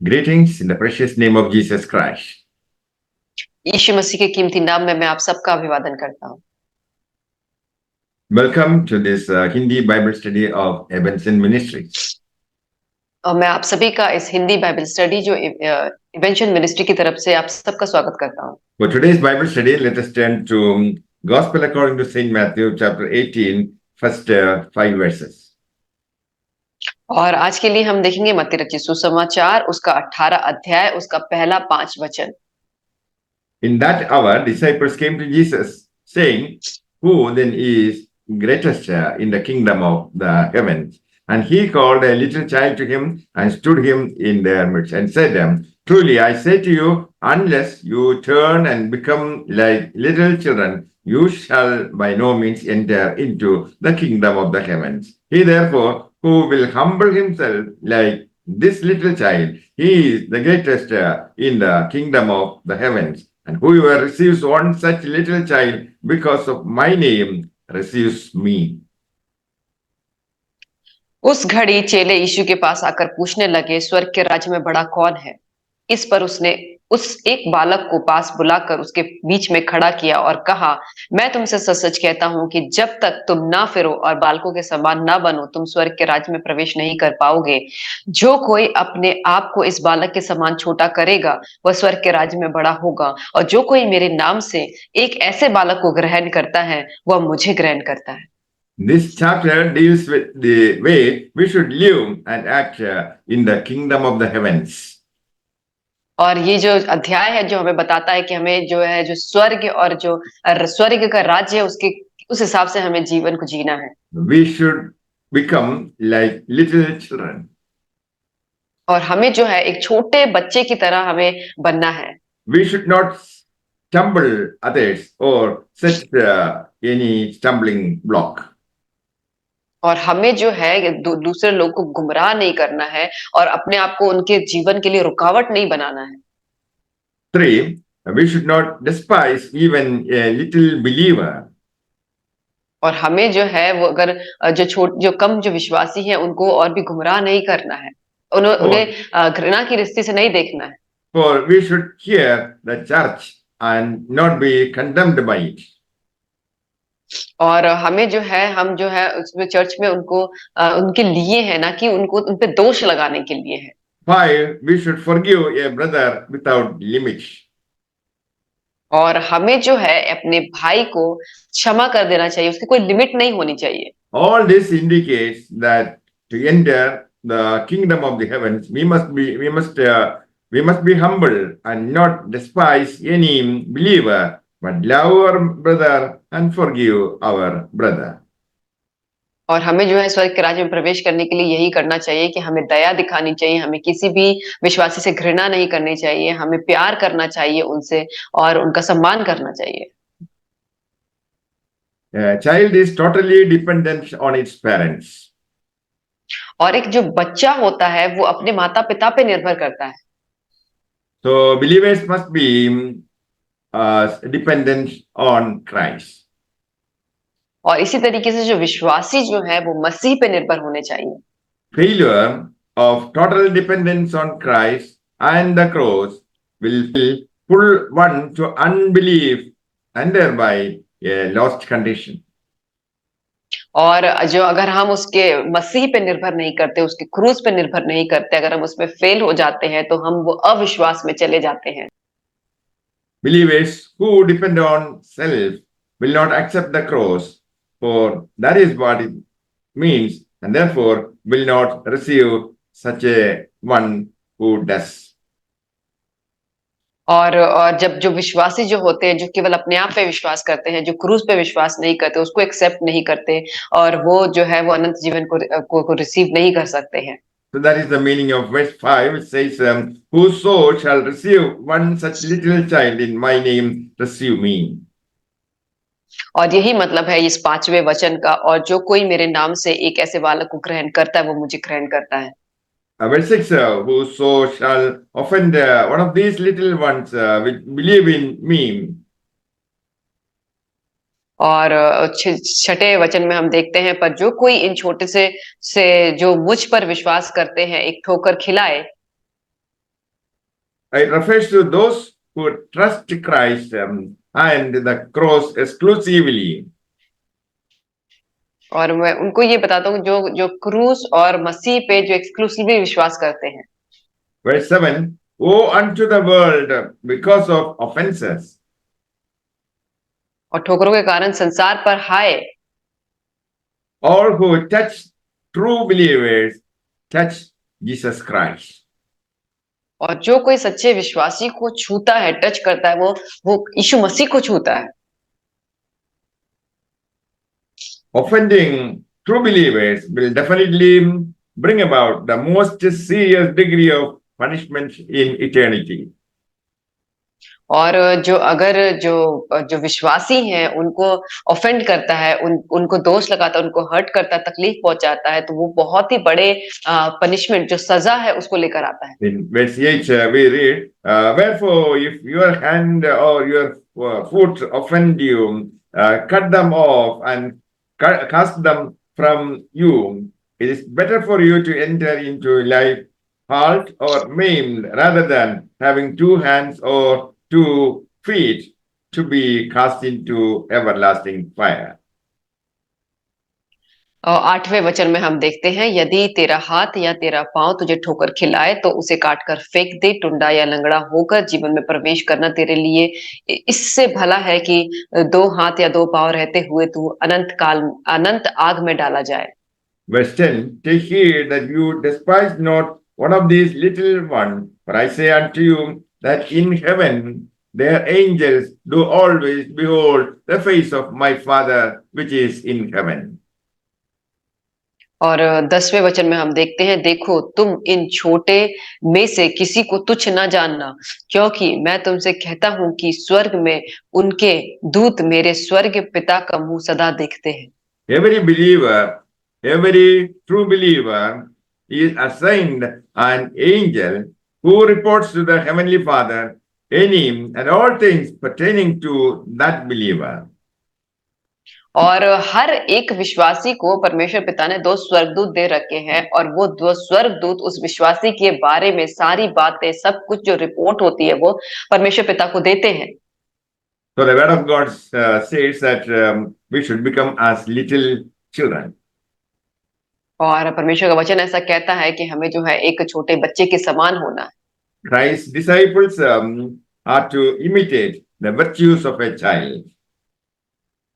Greetings in the precious name of Jesus Christ. यीशु मसीह के कीमती नाम में मैं आप सबका अभिवादन करता हूँ। Welcome to this Hindi Bible study of Ebenezer Ministries. और मैं आप सभी का इस हिंदी बाइबल स्टडी जो इवेंशन मिनिस्ट्री की तरफ से आप सबका स्वागत करता हूँ। For today's Bible study, let us turn to Gospel according to Saint Matthew, chapter 18, first 5 verses. और आज के लिए हम देखेंगे मत्ती रचित सुसमाचार उसका 18 अध्याय उसका पहला 5 वचन। In that hour, disciples came to Jesus, saying, "Who then is greatest in the kingdom of the heavens?" And he called a little child to him and stood him in their midst and said, "Truly I say to you, unless you turn and become like little children, you shall by no means enter into the kingdom of the heavens. He therefore who will humble himself like this little child, he is the greatest in the kingdom of the heavens. And whoever receives one such little child because of my name receives me." उस घड़ी चेले यीशु के पास आकर पूछने लगे, स्वर्ग के राज्य में बड़ा कौन है? इस पर उसने उस एक बालक को पास बुलाकर उसके बीच में खड़ा किया और कहा, मैं तुमसे सच सच कहता हूं कि जब तक तुम ना फिरो और बालकों के समान ना बनो, तुम स्वर्ग के राज्य में प्रवेश नहीं कर पाओगे। जो कोई अपने आप को इस बालक के समान छोटा करेगा, वह स्वर्ग के राज्य में बड़ा होगा, और जो कोई मेरे नाम से एक ऐसे बालक को ग्रहण करता है, वह मुझे ग्रहण करता है। This chapter deals with the way we should live and act in the kingdom of the heavens. और ये जो अध्याय है जो हमें बताता है कि हमें जो है जो स्वर्ग और जो स्वर्ग का राज्य है उसके उस हिसाब से हमें जीवन को जीना है। We should become like little children. और हमें जो है एक छोटे बच्चे की तरह हमें बनना है। We should not stumble others or set any stumbling block. और हमें जो है दूसरे लोगों को गुमराह नहीं करना है और अपने आप को उनके जीवन के लिए रुकावट नहीं बनाना है। 3, we should not despise even a little believer. और हमें जो है वो अगर जो कम जो विश्वासी हैं उनको और भी गुमराह नहीं करना है, उन्हें घृणा की दृष्टि से नहीं देखना है। For we should hear the church and not be condemned by it. और हमें जो है हम जो है उसमें चर्च में उनको उनके लिए है, ना कि उनको उन पे दोष लगाने के लिए है। 5, we should forgive a brother without limits. और हमें जो है अपने भाई को क्षमा कर देना चाहिए, उसकी कोई लिमिट नहीं होनी चाहिए। All this indicates that to enter the kingdom of the heavens, we must be humble and not despise any believer, but love our brother and forgive our brother. और हमें जो है स्वर्ग के राज्य में प्रवेश करने के लिए यही करना चाहिए कि हमें दया दिखानी चाहिए, हमें किसी भी विश्वासी से घृणा नहीं करनी चाहिए, हमें प्यार करना चाहिए उनसे और उनका सम्मान करना चाहिए। A child is totally dependent on its parents. और एक जो बच्चा होता है वो अपने माता पिता पे निर्भर करता है। So believers must be dependent on Christ. और इसी तरीके से जो विश्वासी जो है वो मसीह पे निर्भर होने चाहिए। Failure of total dependence on Christ and the cross will pull one to unbelief and thereby a lost condition. और जो अगर हम उसके मसीह पे निर्भर नहीं करते, उसके क्रूस पे निर्भर नहीं करते, अगर हम उसमें फेल हो जाते हैं तो हम वो अविश्वास में चले जाते हैं। Believers who depend on self will not accept the cross, for that is what it means, and therefore will not receive such a one who does. और जब जो विश्वासी जो होते हैं, जो केवल अपने आप पे विश्वास करते हैं, जो क्रूस पे विश्वास नहीं करते, उसको एक्सेप्ट नहीं करते और वो जो है वो अनंत जीवन को रिसीव नहीं कर सकते हैं। So that is the meaning of verse 5. It says, "Whoso shall receive one such little child in my name, receive me." और यही मतलब है इस 5वें वचन का, और जो कोई मेरे नाम से एक ऐसे बालक को ग्रहण करता है, वो मुझे ग्रहण करता है। Verse 6, "Whoso shall offend one of these little ones which believe in me." और छठे वचन में हम देखते हैं, पर जो कोई इन छोटे से जो मुझ पर विश्वास करते हैं एक ठोकर खिलाए। it refers to those who trust Christ and the cross exclusively. और मैं उनको ये बताता हूँ जो जो क्रूस और मसीह पे जो एक्सक्लूसिवली विश्वास करते हैं। Verse 7, woe unto the world because of offenses. और ठोकरों के कारण संसार पर हाय। All who touch true believers touch Jesus Christ. और जो कोई सच्चे विश्वासी को छूता है, टच करता है, वो यीशु मसीह को छूता है। Offending true believers will definitely bring about the most serious degree of punishment in eternity. और जो अगर जो विश्वासी हैं उनको ऑफेंड करता है, उनको दोष लगाता है, उनको हर्ट करता है, तकलीफ पहुंचाता है, तो वो बहुत ही बड़े पनिशमेंट जो सजा है उसको लेकर आता है। In verse 8 we read, wherefore if your hand or your foot offend you, cut them off and cast them from you. It is better for you to enter into life halt or maimed rather than having 2 hands or 2 feet to be cast into everlasting fire. और 8वें वचन में हम देखते हैं, यदि तेरा हाथ या तेरा पांव तुझे ठोकर खिलाए तो उसे काट कर फेंक दे। टुंडा या लंगड़ा होकर जीवन में प्रवेश करना तेरे लिए इससे भला है कि 2 हाथ या 2 पांव रहते हुए तू अनंत आग में डाला जाए। Verse 10, take heed that you despise not one of these little ones, for I say unto you that in heaven their angels do always behold the face of my Father which is in heaven. और 10वें वचन में हम देखते हैं, देखो तुम इन छोटे में से किसी को तुच्छ न जानना, क्योंकि मैं तुमसे कहता हूं कि स्वर्ग में उनके दूत मेरे स्वर्ग पिता का मुंह सदा देखते हैं। Every believer, every true believer is assigned an angel who reports to the Heavenly Father any and all things pertaining to that believer. और हर एक विश्वासी को परमेश्वर पिता ने 2 स्वर्गदूत दे रखे हैं, और वो 2 स्वर्गदूत उस विश्वासी के बारे में सारी बातें, सब कुछ जो रिपोर्ट होती है वो परमेश्वर पिता को देते हैं। So the word of God says that we should become as little children. और परमेश्वर का वचन ऐसा कहता है कि हमें जो है एक छोटे बच्चे के समान होना है। Christ's disciples are to imitate the virtues of a child.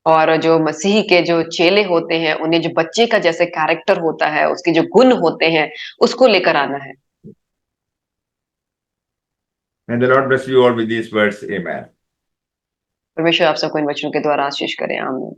और जो मसीह के जो चेले होते हैं, उन्हें जो बच्चे का जैसे कैरेक्टर होता है, उसके जो गुण होते हैं, उसको लेकर आना है। And the Lord bless you all with these words. Amen. परमेश्वर आप सबको इन वचनों के द्वारा आशीष करें। आमीन।